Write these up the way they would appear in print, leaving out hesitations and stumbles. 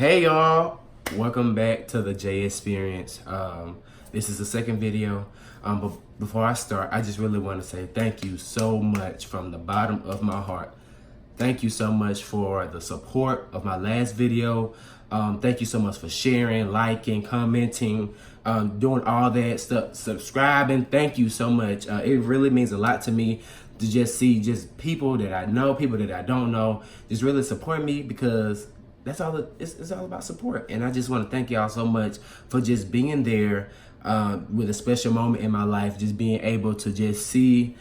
Hey y'all, welcome back to the TheJayyExperience. This is the second video, but before I start, I just really want to say thank you so much from the bottom of my heart. Thank you so much for the support of my last video. Thank you so much for sharing, liking, commenting, doing all that stuff, subscribing. Thank you so much. It really means a lot to me to just see just people that I know, people that I don't know, just really support me, because that's all it's all about support. And I just want to thank y'all so much for just being there with a special moment in my life, just being able to just see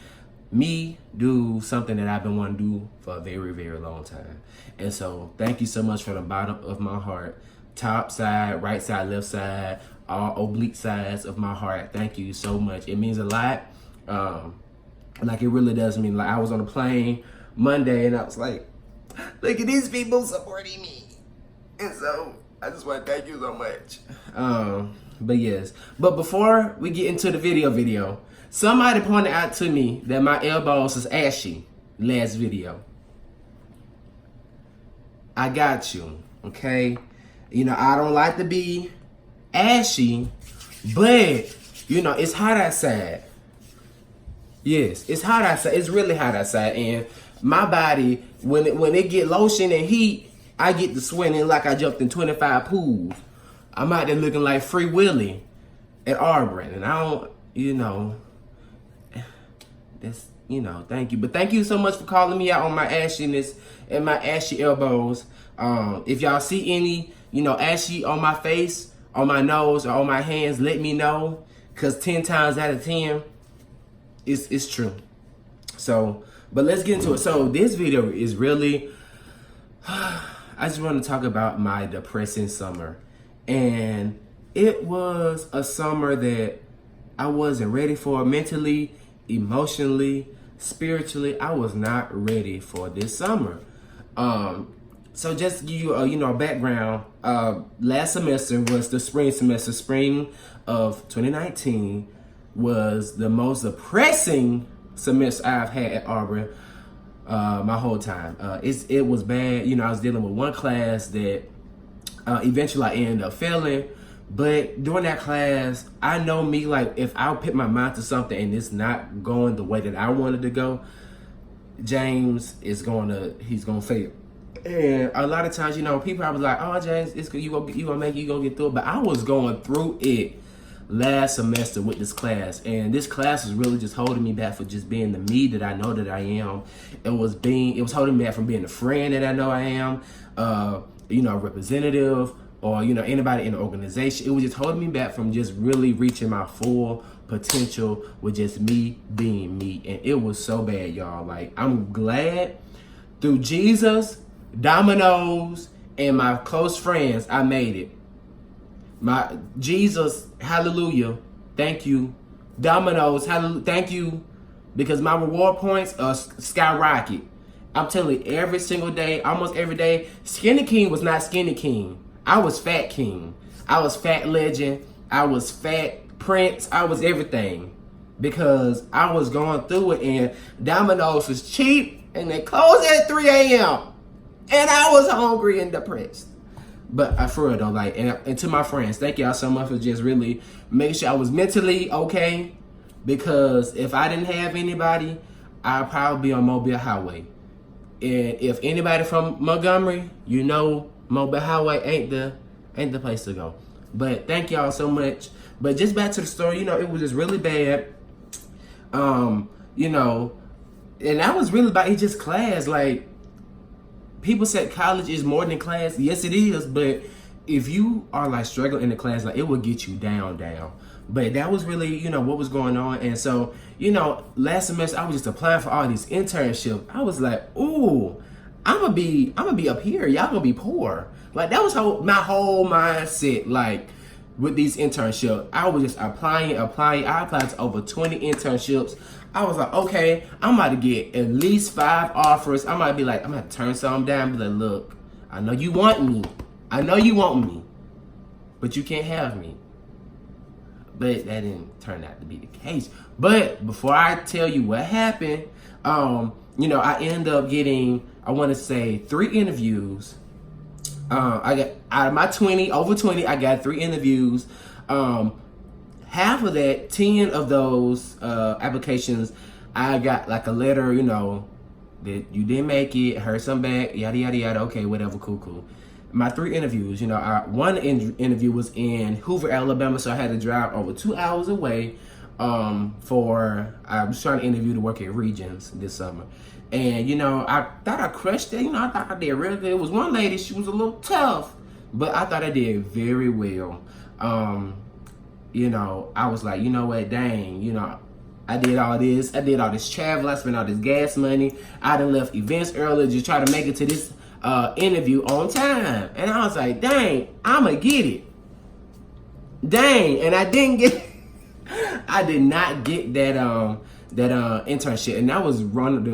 me do something that I've been wanting to do for a very, very long time. And so thank you so much from the bottom of my heart. Top side, right side, left side, all oblique sides of my heart. Thank you so much. It means a lot. Like, it really does mean. Like, I was on a plane Monday and I was like, look at these people supporting me. And so I just want to thank you so much. But yes, but before we get into the video, somebody pointed out to me that my elbows is ashy last video. I got you, okay? You know, I don't like to be ashy, but you know, it's hot outside. Yes, it's hot outside. It's really hot outside, and my body, when it get lotion and heat, I get to sweating like I jumped in 25 pools. I'm out there looking like Free Willy at Auburn, and I don't, you know, that's, you know, thank you. But thank you so much for calling me out on my ashiness and my ashy elbows. If y'all see any, you know, ashy on my face, on my nose, or on my hands, let me know, because 10 times out of 10, it's true. So, but let's get into it. So this video is really, I just want to talk about my depressing summer. And it was a summer that I wasn't ready for mentally, emotionally, spiritually. I was not ready for this summer. So just to give you a background, last semester was the spring semester. Spring of 2019 was the most depressing semester I've had at Auburn my whole time. It was bad. You know, I was dealing with one class that eventually I ended up failing. But during that class, I know me, like, if I put my mind to something and it's not going the way that I wanted to go, James he's gonna fail. And a lot of times, you know, people are like, oh, James, it's good, you gonna make it, you gonna get through it. But I was going through it last semester with this class, and this class was really just holding me back for just being the me that I know that I am. It was holding me back from being the friend that I know I am, you know, a representative, or, you know, anybody in the organization. It was just holding me back from just really reaching my full potential with just me being me. And it was so bad, y'all. Like, I'm glad through Jesus, Dominoes, and my close friends, I made it. My Jesus, hallelujah, thank you. Dominoes, hallelujah, thank you, because my reward points are skyrocket. I'm telling you, every single day, almost every day, Skinny King was not Skinny King. I was Fat King. I was Fat Legend. I was Fat Prince. I was everything, because I was going through it, and Domino's was cheap, and they closed at 3 a.m. And I was hungry and depressed. But for real though, like, and to my friends, thank y'all so much for just really making sure I was mentally okay. Because if I didn't have anybody, I'd probably be on Mobile Highway. And if anybody from Montgomery, you know, Mobile Highway ain't the place to go. But thank y'all so much. But just back to the story, you know, it was just really bad. You know, and that was really about it, just class. Like, people said college is more than class. Yes, it is. But if you are like struggling in the class, like, it will get you down. But that was really, you know, what was going on. And so, you know, last semester I was just applying for all these internships. I was like, ooh, I'm gonna be up here. Y'all gonna be poor. Like, that was my whole mindset. Like, with these internships, I was just applying. I applied to over 20 internships. I was like, okay, I'm about to get at least 5 offers. I might be like, I'm gonna turn some down, be like, look, I know you want me. But you can't have me. But that didn't turn out to be the case. But before I tell you what happened, you know, I ended up getting, I want to say 3 interviews I got out of my over 20, I got 3 interviews. Half of that, 10 of those applications, I got like a letter, that you didn't make it, heard some back, yada, yada, yada. Okay, whatever, cool. My 3 interviews, one interview was in Hoover, Alabama, so I had to drive over 2 hours away I was trying to interview to work at Regions this summer. And, I thought I crushed it. I thought I did real good. It was one lady, she was a little tough, but I thought I did very well. I was like, you know what, dang, I did all this travel, I spent all this gas money, I done left events early just try to make it to this interview on time. And I was like, dang, I'ma get it. Dang, and I didn't get I did not get that internship, and that was one of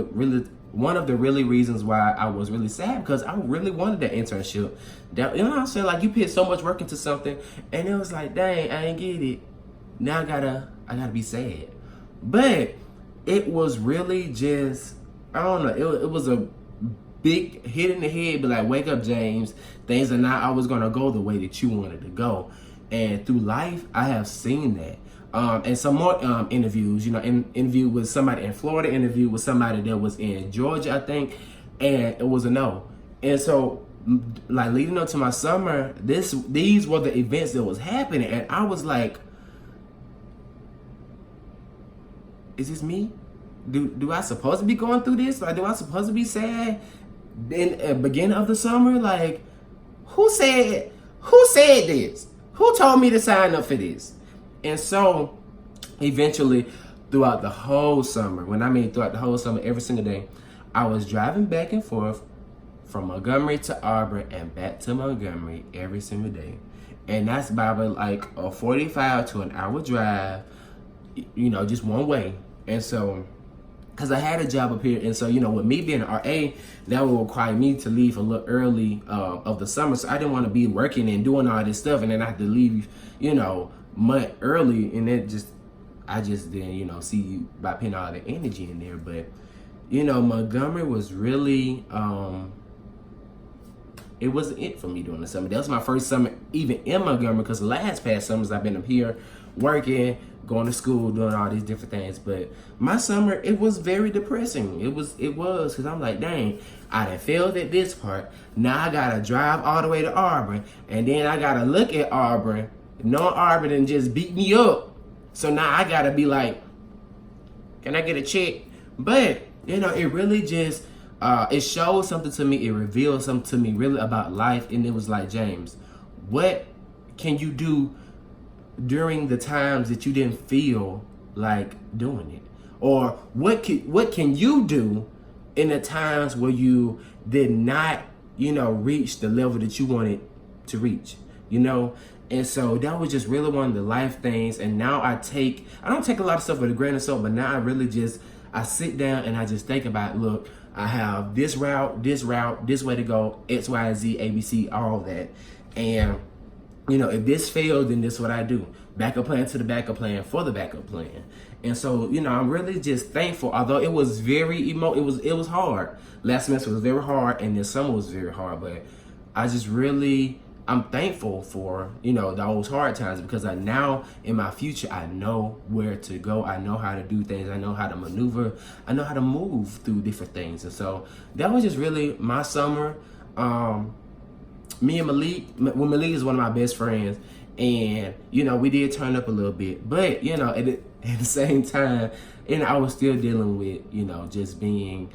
the really reasons why I was really sad, because I really wanted that internship. That, what I'm saying? Like, you put so much work into something, and it was like, dang, I ain't get it. Now I gotta be sad. But it was really just, I don't know. It was a big hit in the head, but like, wake up, James. Things are not always gonna go the way that you wanted to go. And through life, I have seen that. And some more interviews, interview with somebody in Florida, interview with somebody that was in Georgia, I think, and it was a no. And so, like, leading up to my summer, these were the events that was happening, and I was like, is this me? Do I supposed to be going through this? Like, do I supposed to be sad in the beginning of the summer? Like, who said this? Who told me to sign up for this? And so, eventually, throughout the whole summer, every single day, I was driving back and forth from Montgomery to Auburn and back to Montgomery every single day. And that's about like a 45 to an hour drive, just one way. And so, because I had a job up here, and so, with me being an RA, that would require me to leave a little early of the summer. So I didn't want to be working and doing all this stuff, and then I had to leave, month early, and I just didn't, see you by putting all the energy in there. But, Montgomery was really, it wasn't it for me during the summer. That was my first summer even in Montgomery, because the last past summers I've been up here working, going to school, doing all these different things. But my summer, it was very depressing. It was, because I'm like, dang, I done failed at this part. Now I gotta drive all the way to Auburn, and then I gotta look at Auburn, knowing Auburn and just beat me up. So now I gotta be like, can I get a check? But, it really just, it showed something to me. It revealed something to me really about life. And it was like, James, what can you do during the times that you didn't feel like doing it? Or what can you do in the times where you did not, reach the level that you wanted to reach, And so that was just really one of the life things. And now I don't take a lot of stuff with a grain of salt, but now I sit down and I just think about, look, I have this route, this way to go, X, Y, Z, ABC, all that. And, if this fails, then this is what I do. Backup plan to the backup plan for the backup plan. And so, I'm really just thankful, although it was very it was hard. Last semester was very hard, and this summer was very hard, but I'm thankful for, those hard times, because now in my future, I know where to go. I know how to do things. I know how to maneuver. I know how to move through different things. And so that was just really my summer. Me and Malik is one of my best friends, and, we did turn up a little bit, but, at the same time, I was still dealing with, just being,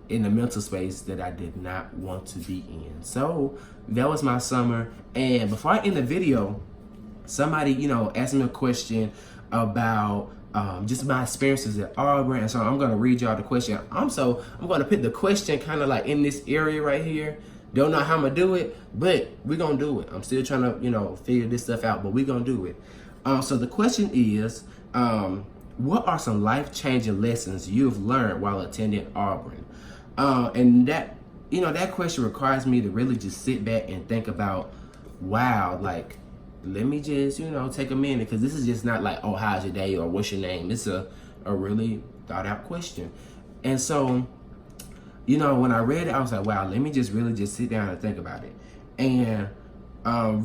in a mental space that I did not want to be in. So that was my summer. And before I end the video, somebody, asked me a question about just my experiences at Auburn. And so I'm going to read y'all the question. I'm going to put the question kind of like in this area right here. Don't know how I'm going to do it, but we're going to do it. I'm still trying to, figure this stuff out, but we're going to do it. So the question is, what are some life-changing lessons you've learned while attending Auburn? And that, that question requires me to really just sit back and think about, wow, like, let me just, take a minute, because this is just not like, oh, how's your day, or what's your name? It's a really thought out question. And so you know, when I read it, I was like, wow, let me just really just sit down and think about it. And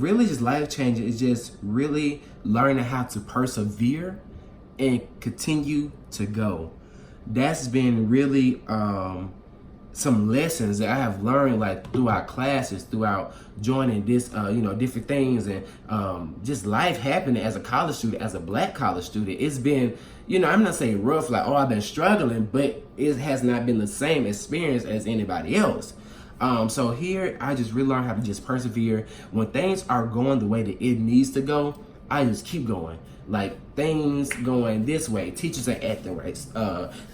really just life changing is just really learning how to persevere and continue to go. That's been really some lessons that I have learned, like throughout classes, throughout joining this, different things, and just life happening as a college student, as a Black college student. It's been, I'm not saying rough, like, oh, I've been struggling, but it has not been the same experience as anybody else. So here, I just really learned how to just persevere. When things are going the way that it needs to go, I just keep going. Like, things going this way, teachers ain't acting right,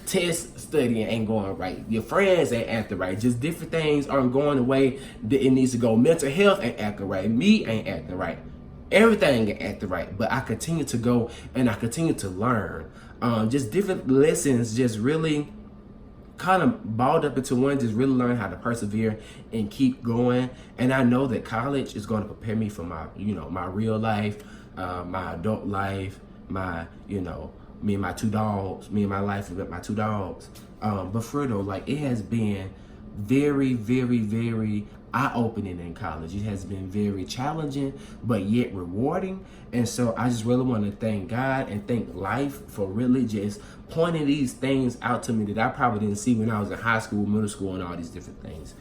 test studying ain't going right, your friends ain't acting right, just different things aren't going the way that it needs to go. Mental health ain't acting right, me ain't acting right, everything ain't acting right, but I continue to go and I continue to learn. Just different lessons, just really kind of balled up into one, just really learn how to persevere and keep going. And I know that college is going to prepare me for my, my real life, my adult life, my, me and my two dogs, me and my life with my two dogs. But for real though, like, it has been very, very, very eye-opening in college. It has been very challenging, but yet rewarding. And so I just really want to thank God and thank life for really just pointing these things out to me that I probably didn't see when I was in high school, middle school, and all these different things.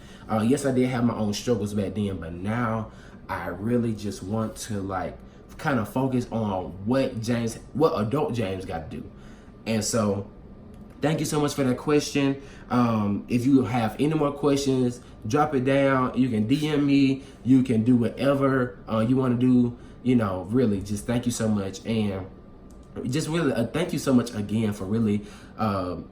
Yes, I did have my own struggles back then, but now I really just want to, like, kind of focus on what adult James got to do. And so thank you so much for that question. If you have any more questions, drop it down. You can DM me. You can do whatever you want to do. Really, just thank you so much. And just really thank you so much again for really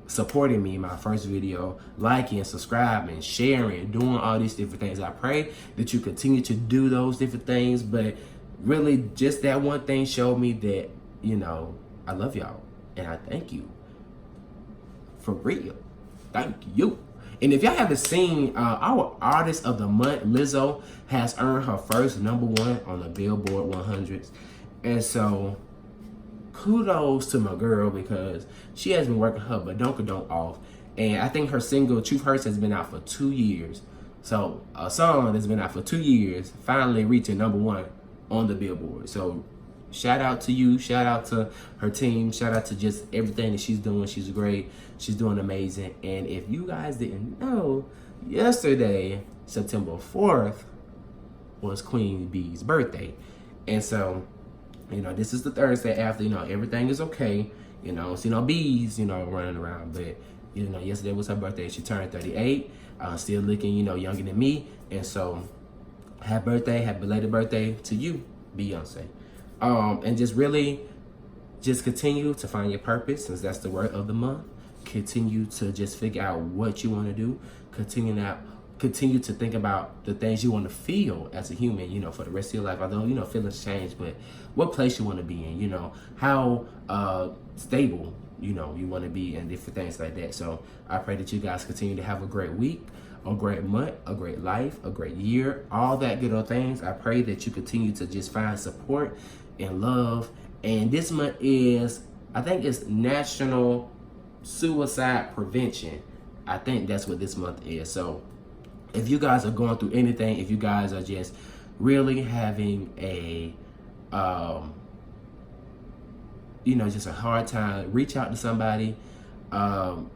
supporting me in my first video, liking, subscribing, sharing, doing all these different things. I pray that you continue to do those different things. But really, just that one thing showed me that, I love y'all. And I thank you. For real. Thank you. And if y'all haven't seen, our Artist of the Month, Lizzo, has earned her first #1 on the Billboard 100s. And so, kudos to my girl, because she has been working her badonkadonk off. And I think her single, Truth Hurts, has been out for 2 years. So, a song that's been out for 2 years finally reaching #1 on the Billboard. So, shout out to you, shout out to her team, shout out to just everything that she's doing. She's great, she's doing amazing. And if you guys didn't know, yesterday, September 4th, was Queen Bee's birthday. And so, this is the Thursday after, everything is okay. See no bees, running around. But, yesterday was her birthday. She turned 38, still looking, younger than me. And so, happy birthday, happy belated birthday to you, Beyonce. And just really, just continue to find your purpose, since that's the word of the month. Continue to just figure out what you want to do. Continue to think about the things you want to feel as a human, for the rest of your life. Although, feelings change, but what place you want to be in, how stable, you want to be, and different things like that. So I pray that you guys continue to have a great week, a great month, a great life, a great year, all that good old things. I pray that you continue to just find support and love. And this month is, I think it's National Suicide Prevention. I think that's what this month is. So if you guys are going through anything, if you guys are just really having a, just a hard time, reach out to somebody.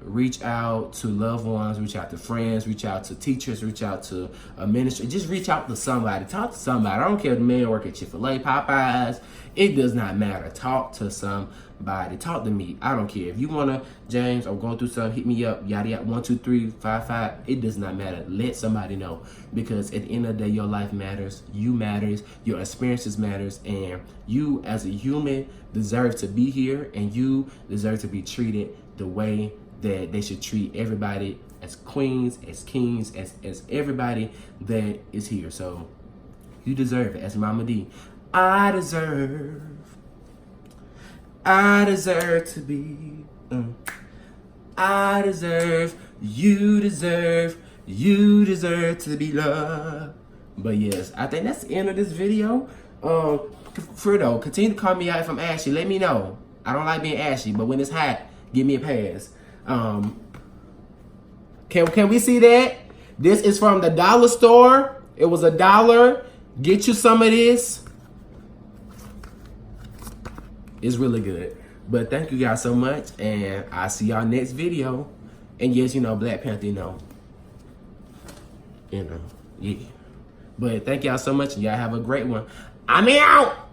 Reach out to loved ones, reach out to friends, reach out to teachers, reach out to a ministry. Just reach out to somebody. Talk to somebody. I don't care if the man work at Chick-fil-A, Popeyes. It does not matter. Talk to somebody. Talk to me. I don't care. If you want to, James, I'm going through something, hit me up, yada, yada, 1, 2, 3, 5, 5. It does not matter. Let somebody know. Because at the end of the day, your life matters. You matters. Your experiences matters. And you, as a human, deserve to be here. And you deserve to be treated the way that they should treat everybody, as queens, as kings, as everybody that is here. So you deserve it. As Mama D, I deserve to be, I deserve, you deserve to be loved. But yes, I think that's the end of this video. Fredo, continue to call me out if I'm ashy. Let me know. I don't like being ashy, but when it's hot, give me a pass. Can we see that? This is from the dollar store. It was $1. Get you some of this. It's really good. But thank you guys so much, and I'll see y'all next video. And yes, you know, Black Panther, you know, yeah. But thank y'all so much, and y'all have a great one. I'm out.